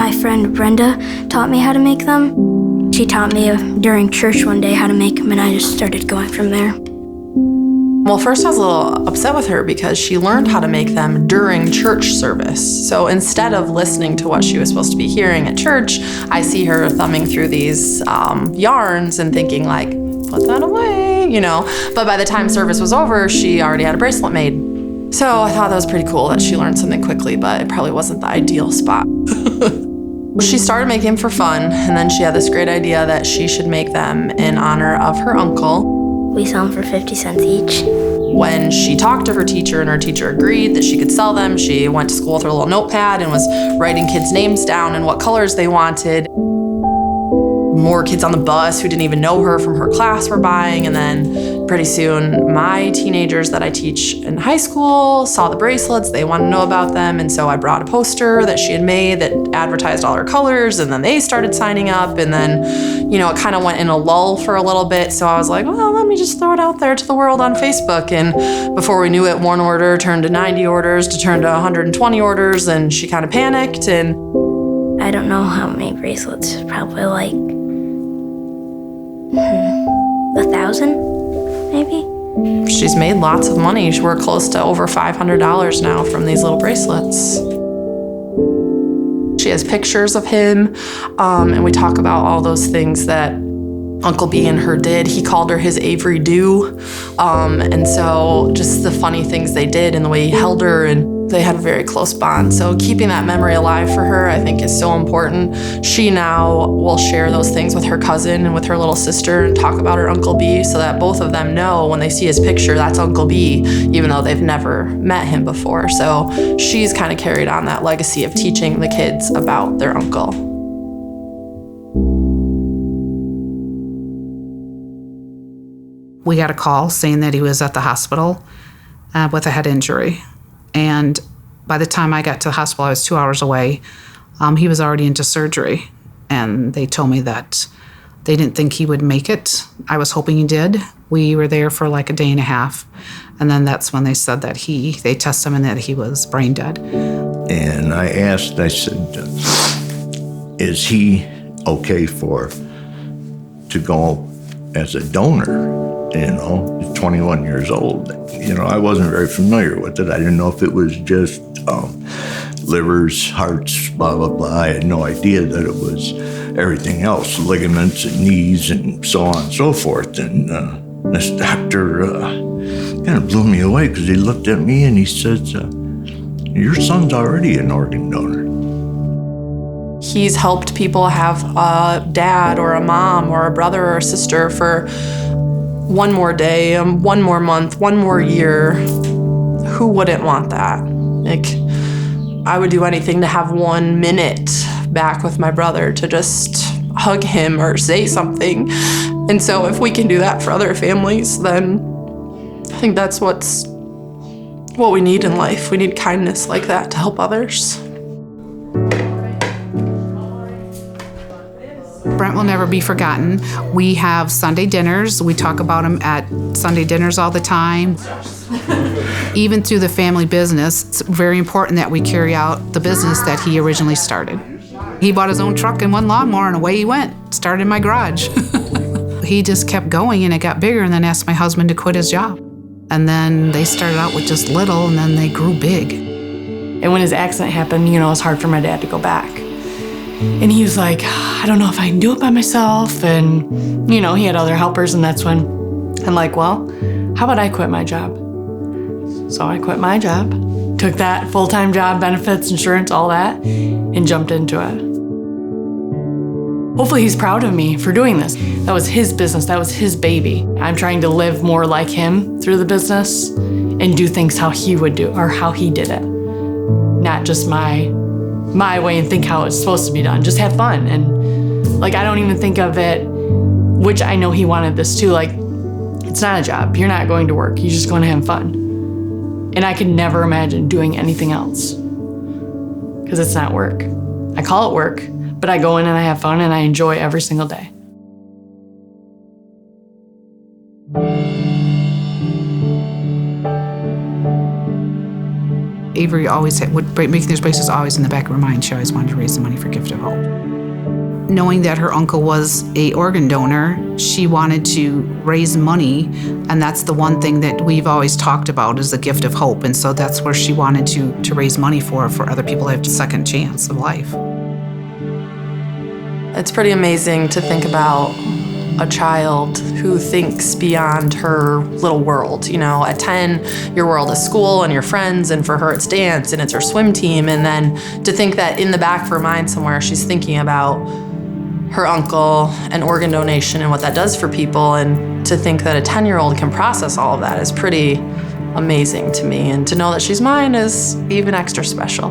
My friend Brenda taught me how to make them. She taught me during church one day how to make them, and I just started going from there. Well, first I was a little upset with her because she learned how to make them during church service. So instead of listening to what she was supposed to be hearing at church, I see her thumbing through these yarns and thinking like, put that away, you know. But by the time service was over, she already had a bracelet made. So I thought that was pretty cool that she learned something quickly, but it probably wasn't the ideal spot. She started making them for fun, and then she had this great idea that she should make them in honor of her uncle. We sell them for 50 cents each. When she talked to her teacher and her teacher agreed that she could sell them, she went to school with her little notepad and was writing kids' names down and what colors they wanted. More kids on the bus who didn't even know her from her class were buying, and then pretty soon my teenagers that I teach in high school saw the bracelets, they wanted to know about them, and so I brought a poster that she had made that advertised all her colors, and then they started signing up, and then, you know, it kind of went in a lull for a little bit, so I was like, well, let me just throw it out there to the world on Facebook, and before we knew it, one order turned to 90 orders to turn to 120 orders, and she kind of panicked, and I don't know how many bracelets, probably like 1,000, maybe. She's made lots of money. We're close to over $500 now from these little bracelets. She has pictures of him, and we talk about all those things that Uncle B and her did. He called her his Avery Dew, and so just the funny things they did and the way he held her, and they had a very close bond. So keeping that memory alive for her, I think, is so important. She now will share those things with her cousin and with her little sister and talk about her Uncle B so that both of them know when they see his picture, that's Uncle B, even though they've never met him before. So she's kind of carried on that legacy of teaching the kids about their uncle. We got a call saying that he was at the hospital with a head injury. And by the time I got to the hospital, I was 2 hours away. He was already into surgery. And they told me that they didn't think he would make it. I was hoping he did. We were there for like a day and a half. And then that's when they said that they tested him and that he was brain dead. And I said, is he okay to go as a donor? You know, he's 21 years old. You know, I wasn't very familiar with it. I didn't know if it was just livers, hearts, blah, blah, blah. I had no idea that it was everything else, ligaments and knees and so on and so forth. And this doctor kind of blew me away because he looked at me and he said, your son's already an organ donor. He's helped people have a dad or a mom or a brother or a sister for one more day, one more month, one more year. Who wouldn't want that? Like, I would do anything to have 1 minute back with my brother to just hug him or say something. And so if we can do that for other families, then I think that's what we need in life. We need kindness like that to help others. Brent will never be forgotten. We have Sunday dinners. We talk about him at Sunday dinners all the time. Even through the family business, it's very important that we carry out the business that he originally started. He bought his own truck and one lawnmower, and away he went. Started in my garage. He just kept going, and it got bigger, and then asked my husband to quit his job. And then they started out with just little, and then they grew big. And when his accident happened, you know, it was hard for my dad to go back. And he was like, I don't know if I can do it by myself. And, you know, he had other helpers, and that's when I'm like, well, how about I quit my job? So I quit my job, took that full-time job, benefits, insurance, all that, and jumped into it. Hopefully he's proud of me for doing this. That was his business, that was his baby. I'm trying to live more like him through the business and do things how he would do, or how he did it. Not just my way and think how it's supposed to be done. Just have fun. And like, I don't even think of it, which I know he wanted this too, like, it's not a job. You're not going to work. You're just going to have fun. And I could never imagine doing anything else because it's not work. I call it work, but I go in and I have fun and I enjoy every single day. Avery always would making those bracelets always in the back of her mind. She always wanted to raise the money for Gift of Hope. Knowing that her uncle was a organ donor, she wanted to raise money, and that's the one thing that we've always talked about is the Gift of Hope, and so that's where she wanted to raise money for other people to have a second chance of life. It's pretty amazing to think about a child who thinks beyond her little world. You know, at 10, your world is school and your friends, and for her it's dance and it's her swim team. And then to think that in the back of her mind somewhere, she's thinking about her uncle and organ donation and what that does for people. And to think that a 10-year-old can process all of that is pretty amazing to me. And to know that she's mine is even extra special.